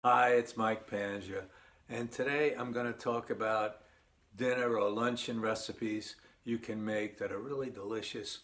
Hi, it's Mike Panja, and today I'm going to talk about dinner or luncheon recipes you can make that are really delicious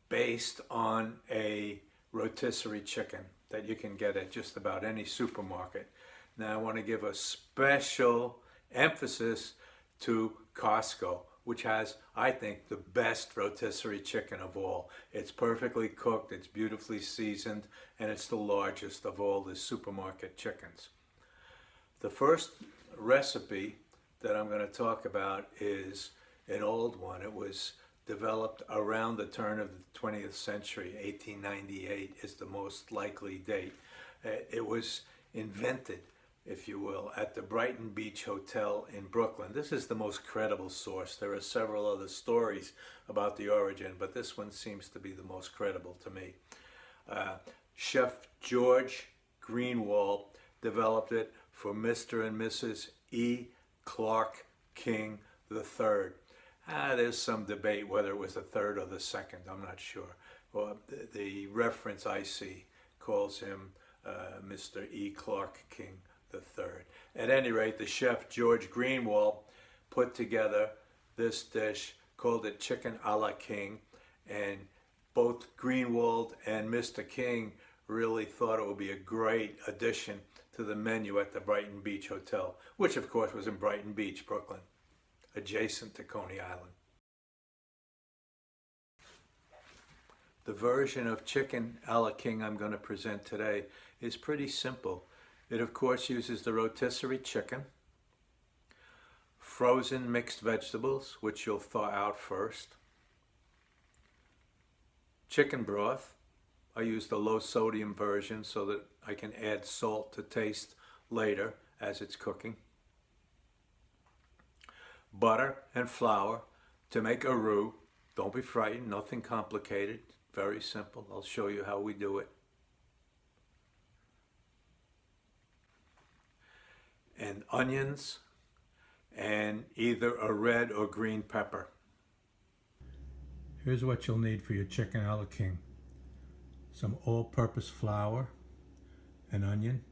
based on a rotisserie chicken that you can get at just about any supermarket. Now, I want to give a special emphasis to COSTCO, which has, I think, the best rotisserie chicken of all. It's perfectly cooked, it's beautifully seasoned, and it's the largest of all the supermarket chickens. The first recipe that I'm going to talk about is an old one. It was developed around the turn of the 20th century. 1898 is the most likely date. It was invented, if you will, at the Brighton Beach Hotel in Brooklyn. This is the most credible source. There are several other stories about the origin, but this one seems to be the most credible to me. Chef George Greenwald developed it for Mr. and Mrs. E. Clark King III. There's some debate whether it was the third or the second. I'm not sure. Well, the reference I see calls him Mr. E. Clark King III. At any rate, the chef George Greenwald put together this dish, called it chicken a la King, and both Greenwald and Mr. King really thought it would be a great addition to the menu at the Brighton Beach Hotel, which of course was in Brighton Beach, Brooklyn, adjacent to Coney Island. The version of chicken a la King I'm going to present today is pretty simple. It of course uses the rotisserie chicken, frozen mixed vegetables, which you'll thaw out first, chicken broth. I use the low sodium version so that I can add salt to taste later as it's cooking. Butter and flour to make a roux. Don't be frightened, nothing complicated, very simple. I'll show you how we do it. And onions and either a red or green pepper. Here's what you'll need for your chicken a la King. Some all-purpose flour, an onion,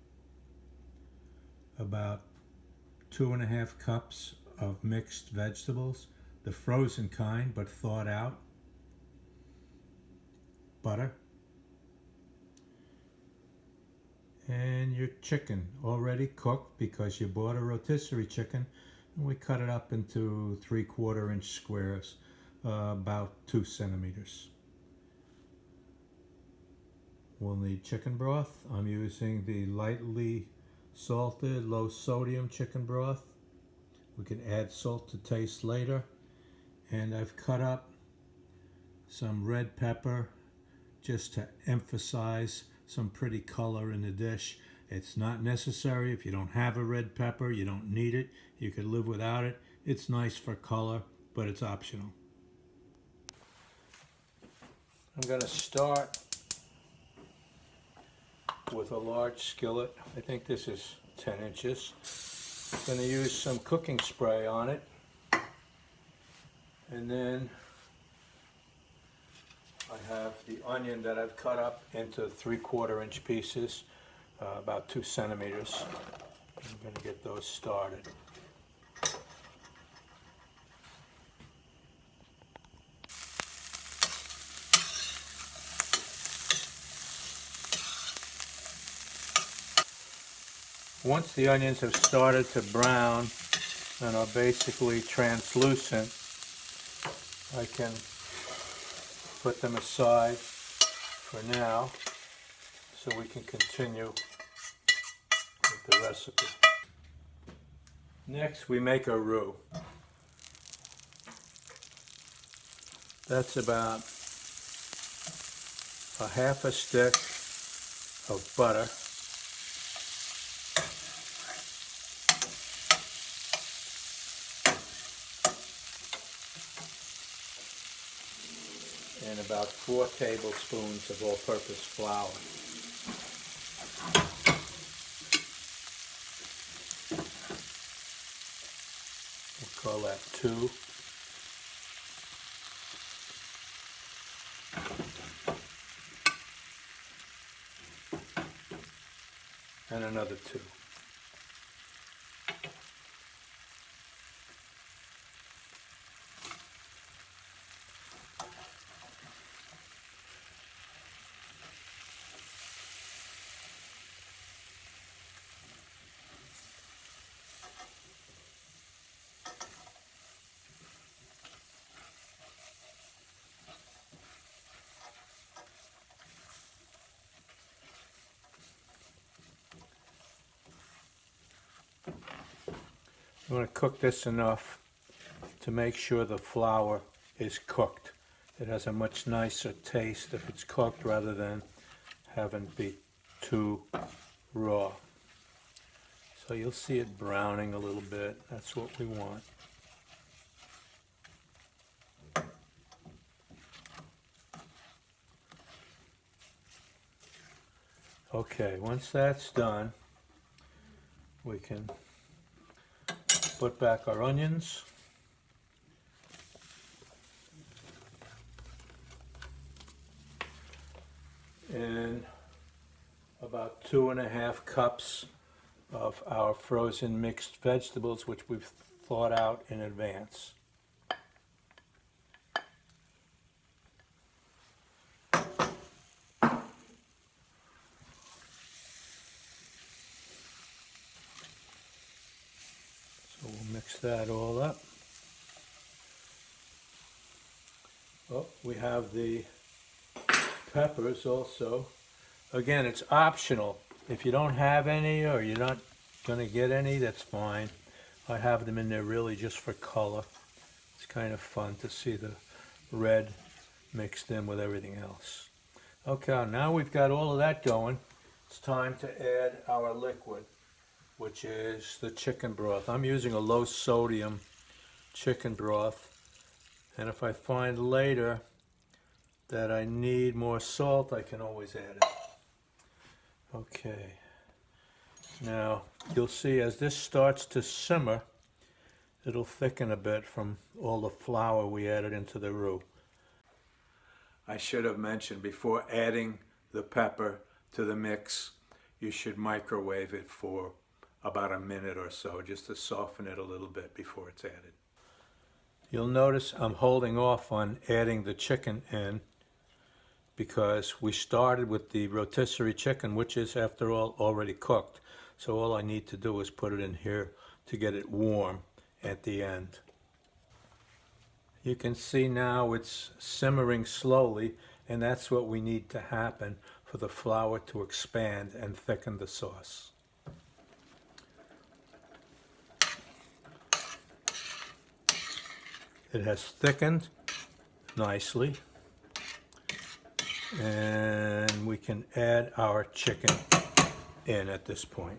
about 2.5 cups of mixed vegetables, the frozen kind but thawed out, butter, and your chicken already cooked because you bought a rotisserie chicken, and we cut it up into 3/4 inch squares, about 2 centimeters. We'll need chicken broth. I'm using the lightly salted, low sodium chicken broth. We can add salt to taste later. And I've cut up some red pepper just to emphasize some pretty color in the dish. It's not necessary. If you don't have a red pepper, you don't need it. You could live without it. It's nice for color, but it's optional. I'm going to start with a large skillet. I think this is 10 inches. I'm going to use some cooking spray on it. And then I have the onion that I've cut up into 3/4 inch pieces, about 2 centimeters. I'm going to get those started. Once the onions have started to brown and are basically translucent, I can put them aside for now so we can continue with the recipe. Next, we make a roux. That's about a 1/2 stick of butter, and about 4 tablespoons of all-purpose flour. We'll call that 2. And another 2. You want to cook this enough to make sure the flour is cooked. It has a much nicer taste if it's cooked rather than having it be too raw. So you'll see it browning a little bit. That's what we want. Okay, once that's done, we can put back our onions. And about 2.5 cups of our frozen mixed vegetables, which we've thawed out in advance. So we'll mix that all up. Oh, we have the peppers also. Again, it's optional. If you don't have any or you're not going to get any, that's fine. I have them in there really just for color. It's kind of fun to see the red mixed in with everything else. Okay, now we've got all of that going. It's time to add our liquid, which is the chicken broth. I'm using a low sodium chicken broth, and if I find later that I need more salt, I can always add it. Okay, now you'll see as this starts to simmer, it'll thicken a bit from all the flour we added into the roux. I should have mentioned, before adding the pepper to the mix, you should microwave it for about a minute or so, just to soften it a little bit before it's added. You'll notice I'm holding off on adding the chicken in because we started with the rotisserie chicken, which is, after all, already cooked. So all I need to do is put it in here to get it warm at the end. You can see now it's simmering slowly, and that's what we need to happen for the flour to expand and thicken the sauce. It has thickened nicely, and we can add our chicken in at this point.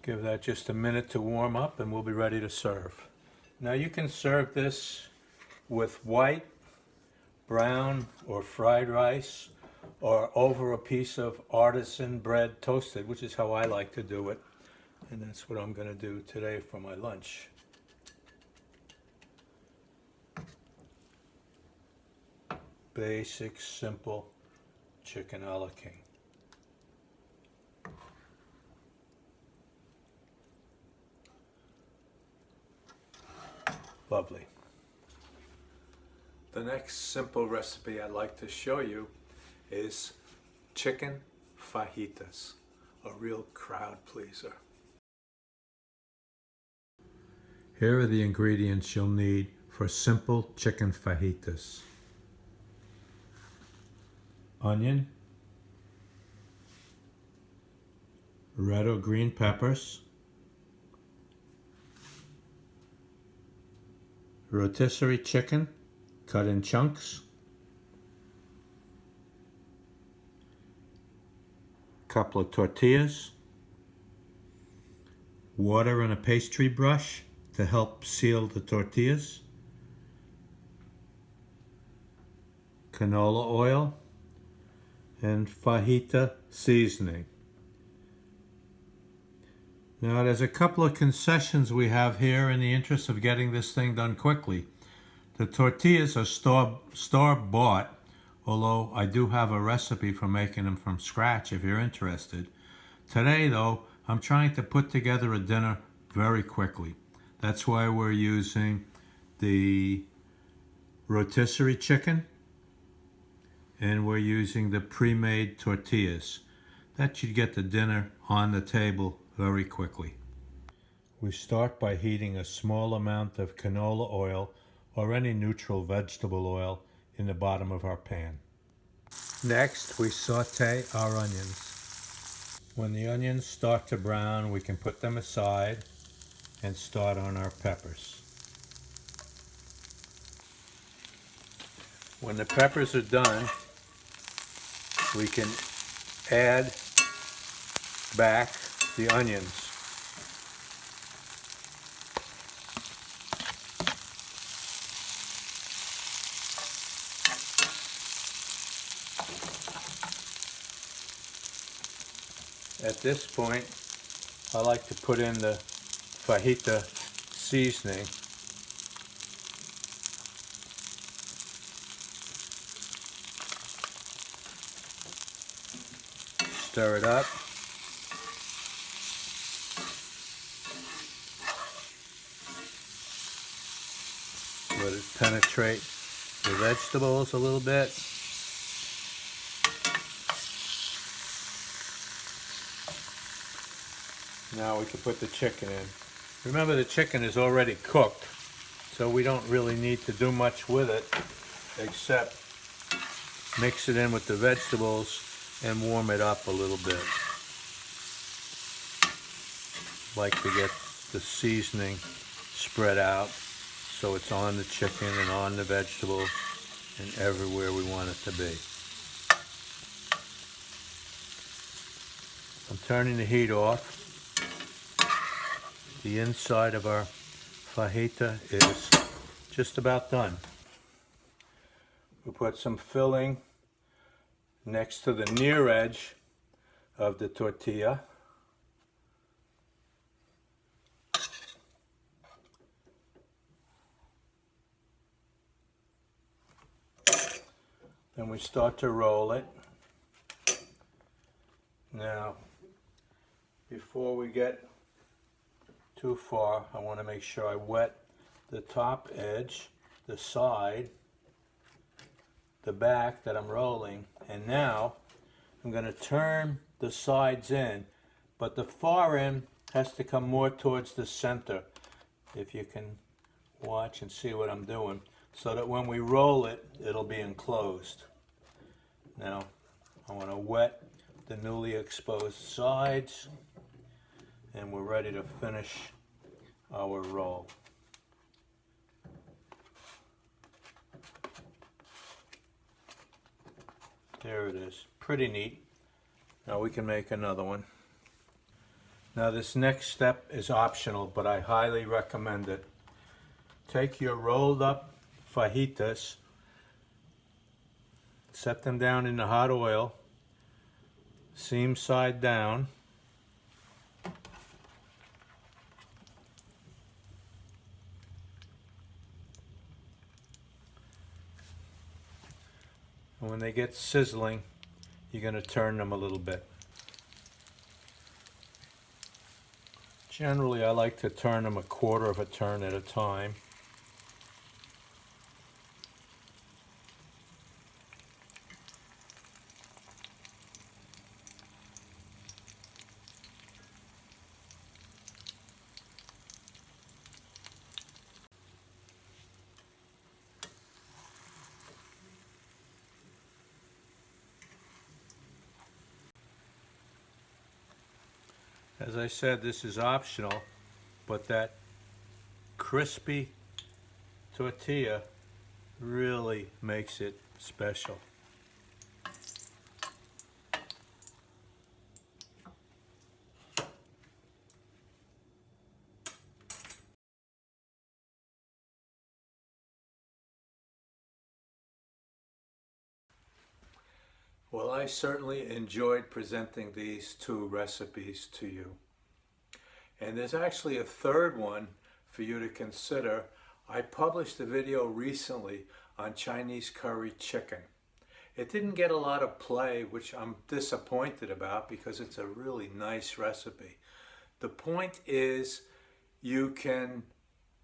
Give that just a minute to warm up and we'll be ready to serve. Now you can serve this with white, brown, or fried rice, or over a piece of artisan bread toasted, which is how I like to do it. And that's what I'm going to do today for my lunch. Basic, simple chicken a la king. Lovely. The next simple recipe I'd like to show you is chicken fajitas, a real crowd pleaser. Here are the ingredients you'll need for simple chicken fajitas. Onion, red or green peppers, rotisserie chicken cut in chunks, couple of tortillas, water and a pastry brush to help seal the tortillas, canola oil, and fajita seasoning. Now there's a couple of concessions we have here in the interest of getting this thing done quickly. The tortillas are store-bought although I do have a recipe for making them from scratch if you're interested. Today though, I'm trying to put together a dinner very quickly. That's why we're using the rotisserie chicken and we're using the pre-made tortillas. That should get the dinner on the table very quickly. We start by heating a small amount of canola oil or any neutral vegetable oil in the bottom of our pan. Next, we saute our onions. When the onions start to brown, we can put them aside and start on our peppers. When the peppers are done, we can add back the onions. At this point, I like to put in the fajita seasoning. Stir it up. Let it penetrate the vegetables a little bit. Now we can put the chicken in. Remember, the chicken is already cooked, so we don't really need to do much with it except mix it in with the vegetables and warm it up a little bit. Like to get the seasoning spread out so it's on the chicken and on the vegetables and everywhere we want it to be. I'm turning the heat off. The inside of our fajita is just about done. We put some filling next to the near edge of the tortilla. Then we start to roll it. Now, before we get too far, I want to make sure I wet the top edge, the side, the back that I'm rolling, and now I'm going to turn the sides in, but the far end has to come more towards the center, if you can watch and see what I'm doing, so that when we roll it, it'll be enclosed. Now, I want to wet the newly exposed sides, and we're ready to finish our roll. There it is. Pretty neat. Now we can make another one. Now this next step is optional, but I highly recommend it. Take your rolled up fajitas, set them down in the hot oil, seam side down. And when they get sizzling, you're going to turn them a little bit. Generally, I like to turn them a quarter of a turn at a time. As I said, this is optional, but that crispy tortilla really makes it special. Well, I certainly enjoyed presenting these two recipes to you. And there's actually a third one for you to consider. I published a video recently on Chinese curry chicken. It didn't get a lot of play, which I'm disappointed about because it's a really nice recipe. The point is you can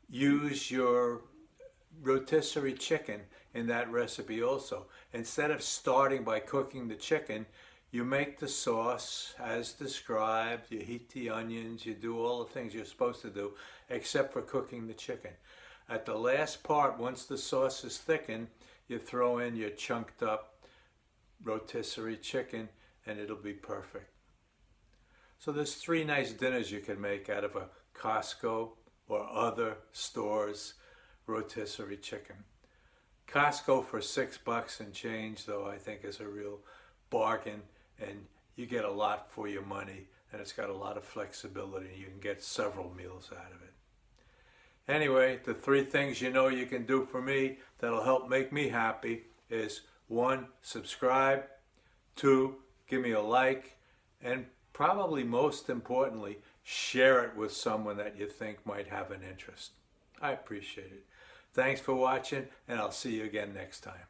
use your rotisserie chicken in that recipe also. Instead of starting by cooking the chicken, you make the sauce as described, you heat the onions, you do all the things you're supposed to do, except for cooking the chicken. At the last part, once the sauce is thickened, you throw in your chunked up rotisserie chicken and it'll be perfect. So there's 3 nice dinners you can make out of a COSTCO or other stores rotisserie chicken. COSTCO for $6 and change, though, I think is a real bargain, and you get a lot for your money, and it's got a lot of flexibility. You can get several meals out of it. Anyway, the 3 things you know you can do for me that'll help make me happy is 1, subscribe, 2, give me a like, and probably most importantly, share it with someone that you think might have an interest. I appreciate it. Thanks for watching, and I'll see you again next time.